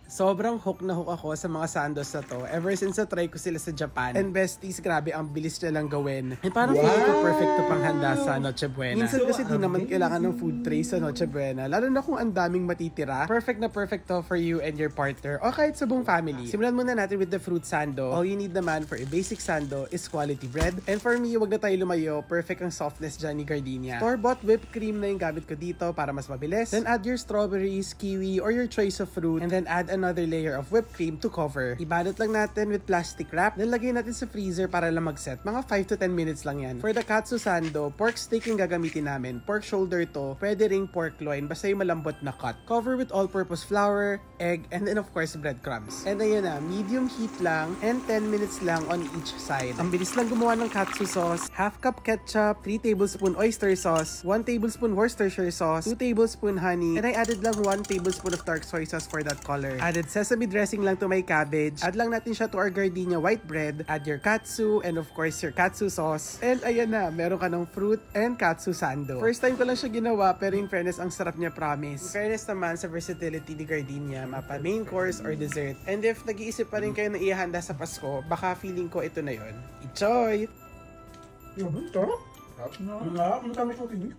Sobrang hook na hook ako sa mga sandos na to. Ever since na-try ko sila sa Japan. And besties, grabe, ang bilis nilang gawin. And parang feeling ko perfect to panghanda sa Noche Buena. Minsan kasi di naman kailangan ng food tray sa Noche Buena. Lalo na kung ang daming matitira. Perfect na perfect to for you and your partner o kahit sa buong family. Simulan muna natin with the fruit sando. All you need naman for a basic sando is quality bread. And for me, wag na tayo lumayo. Perfect ang softness dyan ni Gardenia. Store-bought whipped cream na yung gamit ko dito para mas mabilis. Then add your strawberries, kiwi, or your choice of fruit. And then add another layer of whipped cream to cover. Ibalot lang natin with plastic wrap. Then lagay natin sa freezer para lang mag-set. Mga 5 to 10 minutes lang yan. For the katsu sando, pork steak yung gagamitin namin. Pork shoulder to. Pwede ring pork loin. Basta yung malambot na cut. Cover with all-purpose flour, egg, and then of course breadcrumbs. And ayun na, medium heat lang and 10 minutes lang on each side. Ang bilis lang gumawa ng katsu sauce. Half cup ketchup, 3 tablespoon oyster sauce, 1 tablespoon Worcestershire sauce, 2 tablespoon honey, and I added lang 1 tablespoon of dark soy sauce for that color. Added sesame dressing lang to my cabbage. Add lang natin siya to our gardenia white bread. Add your katsu and of course your katsu sauce. And ayan na, meron ka ng fruit and katsu sando. First time ko lang siya ginawa pero in fairness, ang sarap niya, promise. In fairness naman sa versatility ni Gardenia, mapa main course or dessert. And if nag-iisip pa rin kayo na ihanda sa Pasko, baka feeling ko ito na yon. Enjoy! Yung ito? Ang kami ko tinig.